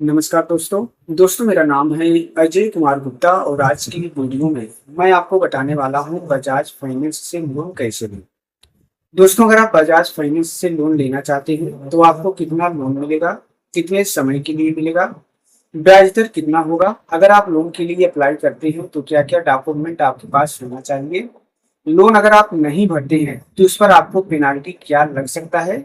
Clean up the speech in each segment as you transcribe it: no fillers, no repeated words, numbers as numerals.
नमस्कार दोस्तों मेरा नाम है अजय कुमार गुप्ता और आज की वीडियो में मैं आपको बताने वाला हूं बजाज फाइनेंस से लोन कैसे लें। दोस्तों, अगर आप बजाज फाइनेंस से लोन लेना चाहते हैं तो आपको कितना लोन मिलेगा, कितने समय के लिए मिलेगा, ब्याज दर कितना होगा, अगर आप लोन के लिए अप्लाई करते हैं तो क्या क्या डॉक्यूमेंट आपके पास होना चाहिए, लोन अगर आप नहीं भरते हैं तो उस पर आपको पेनाल्टी क्या लग सकता है,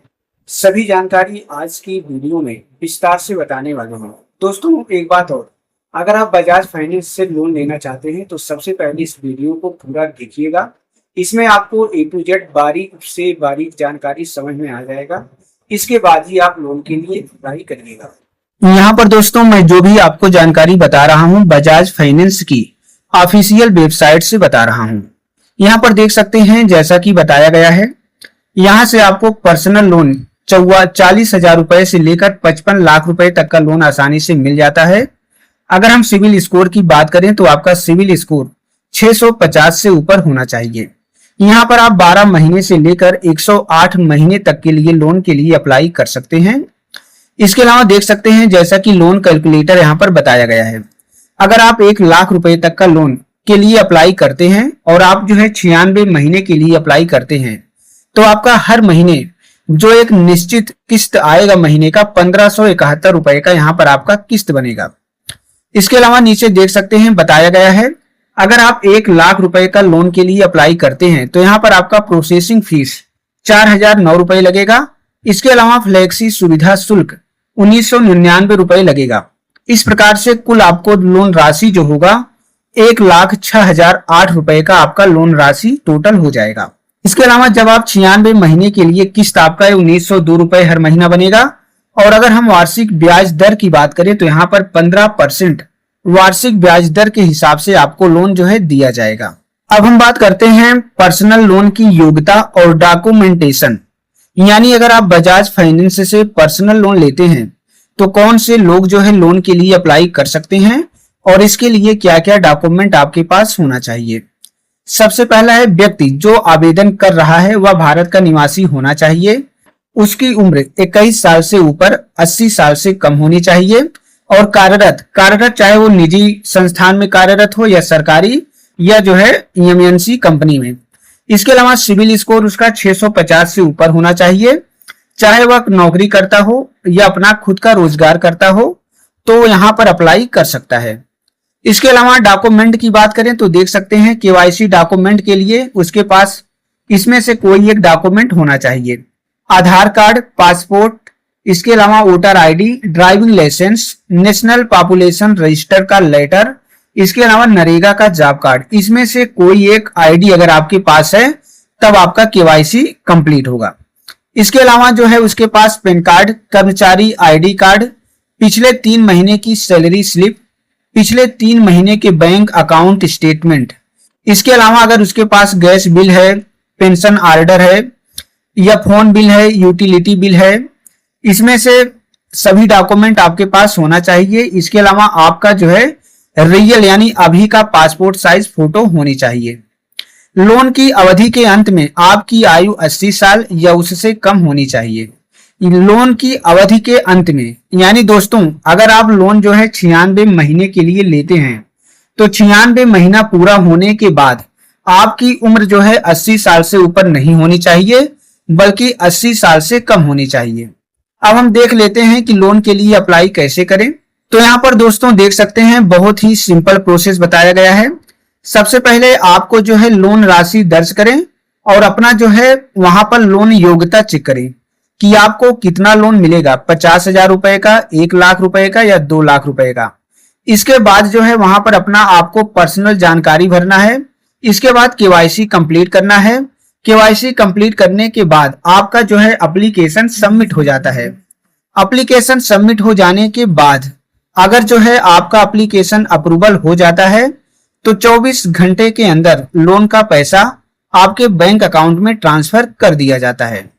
सभी जानकारी आज की वीडियो में विस्तार से बताने वाले हैं। दोस्तों, एक बात और, अगर आप बजाज फाइनेंस से लोन लेना चाहते हैं तो सबसे पहले इस वीडियो को पूरा देखिएगा। इसमें आपको ए टू जेड बारीक से बारीक जानकारी समझ में आ जाएगा। इसके बाद ही आप लोन के लिए अप्लाई करिएगा। यहाँ पर दोस्तों मैं जो भी आपको जानकारी बता रहा हूँ बजाज फाइनेंस की ऑफिशियल वेबसाइट से बता रहा हूँ। यहाँ पर देख सकते हैं जैसा कि बताया गया है, यहाँ से आपको पर्सनल लोन 40,000 रुपए से लेकर 55 लाख रुपए तक का लोन आसानी से मिल जाता है। अगर हम सिविल स्कोर की बात करें तो आपका सिविल स्कोर 650 से ऊपर होना चाहिए। यहाँ पर आप 12 महीने से लेकर 108 महीने तक के लिए लोन के लिए अप्लाई कर सकते हैं। इसके अलावा देख सकते हैं जैसा कि लोन कैलकुलेटर यहाँ पर बताया गया है। अगर आप 1 लाख रुपए तक का लोन के लिए अप्लाई करते हैं और आप जो है 96 महीने के लिए अप्लाई करते हैं तो आपका हर महीने जो एक निश्चित किस्त आएगा महीने का 1571 रुपए का यहाँ पर आपका किस्त बनेगा। इसके अलावा नीचे देख सकते हैं बताया गया है, अगर आप 1 लाख रुपए का लोन के लिए अप्लाई करते हैं तो यहाँ पर आपका प्रोसेसिंग फीस 4009 रुपए लगेगा। इसके अलावा फ्लेक्सी सुविधा शुल्क 1999 रुपए लगेगा। इस प्रकार से कुल आपको लोन राशि जो होगा 1,06,008 रुपए का आपका लोन राशि टोटल हो जाएगा। इसके अलावा जब आप 96 महीने के लिए किस्त आपका 1902 रुपए हर महीना बनेगा। और अगर हम वार्षिक ब्याज दर की बात करें तो यहाँ पर 15% वार्षिक ब्याज दर के हिसाब से आपको लोन जो है दिया जाएगा। अब हम बात करते हैं पर्सनल लोन की योग्यता और डॉक्यूमेंटेशन, यानी अगर आप बजाज फाइनेंस से पर्सनल लोन लेते हैं तो कौन से लोग जो है लोन के लिए अप्लाई कर सकते हैं और इसके लिए क्या क्या डॉक्यूमेंट आपके पास होना चाहिए। सबसे पहला है, व्यक्ति जो आवेदन कर रहा है वह भारत का निवासी होना चाहिए। उसकी उम्र 21 साल से ऊपर 80 साल से कम होनी चाहिए और कार्यरत चाहे वो निजी संस्थान में कार्यरत हो या सरकारी या जो है एमएनसी कंपनी में। इसके अलावा सिविल स्कोर उसका 650 से ऊपर होना चाहिए। चाहे वह नौकरी करता हो या अपना खुद का रोजगार करता हो तो यहाँ पर अप्लाई कर सकता है। इसके अलावा डॉक्यूमेंट की बात करें तो देख सकते हैं केवाईसी डॉक्यूमेंट के लिए उसके पास इसमें से कोई एक डॉक्यूमेंट होना चाहिए। आधार कार्ड, पासपोर्ट, इसके अलावा voter ID, driving license, national population register का लेटर, इसके अलावा नरेगा का जॉब कार्ड, इसमें से कोई एक आईडी अगर आपके पास है तब आपका केवाईसी कंप्लीट होगा। इसके अलावा जो है उसके पास पैन कार्ड, कर्मचारी आईडी कार्ड, पिछले 3 महीने की सैलरी स्लिप, पिछले 3 महीने के बैंक अकाउंट स्टेटमेंट, इसके अलावा अगर उसके पास गैस बिल है, पेंशन ऑर्डर है या फोन बिल है, यूटिलिटी बिल है, इसमें से सभी डॉक्यूमेंट आपके पास होना चाहिए। इसके अलावा आपका जो है रियल यानी अभी का पासपोर्ट साइज फोटो होनी चाहिए। लोन की अवधि के अंत में आपकी आयु 80 साल या उससे कम होनी चाहिए। लोन की अवधि के अंत में यानी दोस्तों अगर आप लोन जो है 96 महीने के लिए लेते हैं तो 96 महीना पूरा होने के बाद आपकी उम्र जो है 80 साल से ऊपर नहीं होनी चाहिए बल्कि 80 साल से कम होनी चाहिए। अब हम देख लेते हैं कि लोन के लिए अप्लाई कैसे करें। तो यहाँ पर दोस्तों देख सकते हैं बहुत ही सिंपल प्रोसेस बताया गया है। सबसे पहले आपको जो है लोन राशि दर्ज करें और अपना जो है वहां पर लोन योग्यता चेक करें कि आपको कितना लोन मिलेगा, 50,000 रुपए का, 1 लाख रुपए का या 2 लाख रुपए का। इसके बाद जो है वहां पर अपना आपको पर्सनल जानकारी भरना है। इसके बाद केवाईसी कंप्लीट करना है। केवाईसी कंप्लीट करने के बाद आपका जो है एप्लीकेशन सबमिट हो जाता है। एप्लीकेशन सबमिट हो जाने के बाद अगर जो है आपका एप्लीकेशन अप्रूवल हो जाता है तो 24 घंटे के अंदर लोन का पैसा आपके बैंक अकाउंट में ट्रांसफर कर दिया जाता है।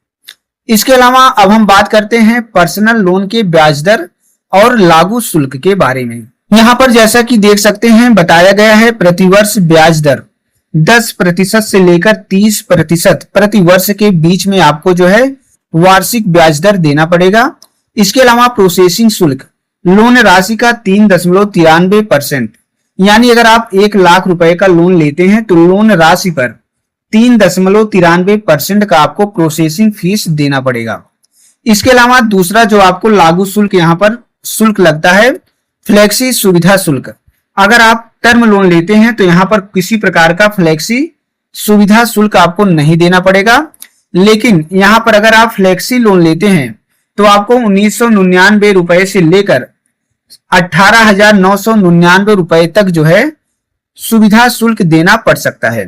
इसके अलावा अब हम बात करते हैं पर्सनल लोन के ब्याज दर और लागू शुल्क के बारे में। यहाँ पर जैसा कि देख सकते हैं बताया गया है प्रतिवर्ष ब्याज दर 10% से लेकर 30% प्रति वर्ष के बीच में आपको जो है वार्षिक ब्याज दर देना पड़ेगा। इसके अलावा प्रोसेसिंग शुल्क लोन राशि का 3.93%, यानी अगर आप 1 लाख रुपए का लोन लेते हैं तो लोन राशि पर 3.93% का आपको प्रोसेसिंग फीस देना पड़ेगा। इसके अलावा दूसरा जो आपको लागू शुल्क यहाँ पर शुल्क लगता है, फ्लेक्सी सुविधा शुल्क। अगर आप टर्म लोन लेते हैं तो यहाँ पर किसी प्रकार का फ्लेक्सी सुविधा शुल्क आपको नहीं देना पड़ेगा, लेकिन यहाँ पर अगर आप फ्लेक्सी लोन लेते हैं तो आपको 1999 रुपए से लेकर 18,999 रुपए तक जो है सुविधा शुल्क देना पड़ सकता है।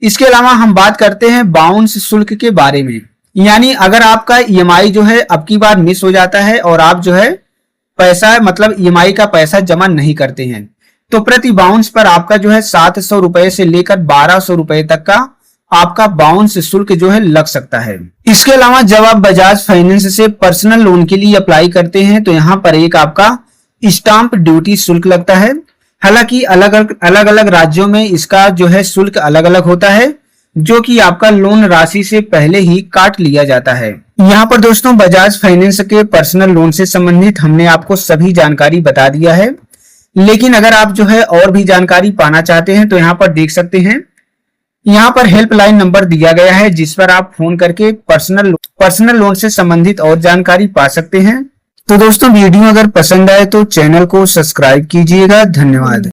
इसके अलावा हम बात करते हैं बाउंस शुल्क के बारे में, यानी अगर आपका ईएमआई जो है अब की बार मिस हो जाता है और आप जो है पैसा मतलब ईएमआई का पैसा जमा नहीं करते हैं तो प्रति बाउंस पर आपका जो है 700 रुपए से लेकर 1200 रुपए तक का आपका बाउंस शुल्क जो है लग सकता है। इसके अलावा जब आप बजाज फाइनेंस से पर्सनल लोन के लिए अप्लाई करते हैं तो यहाँ पर एक आपका स्टाम्प ड्यूटी शुल्क लगता है। हालांकि अलग अलग राज्यों में इसका जो है शुल्क अलग अलग होता है, जो कि आपका लोन राशि से पहले ही काट लिया जाता है। यहाँ पर दोस्तों बजाज फाइनेंस के पर्सनल लोन से संबंधित हमने आपको सभी जानकारी बता दिया है, लेकिन अगर आप जो है और भी जानकारी पाना चाहते हैं तो यहाँ पर देख सकते हैं, यहाँ पर हेल्पलाइन नंबर दिया गया है जिस पर आप फोन करके पर्सनल लोन से संबंधित और जानकारी पा सकते हैं। तो दोस्तों वीडियो अगर पसंद आए तो चैनल को सब्सक्राइब कीजिएगा। धन्यवाद।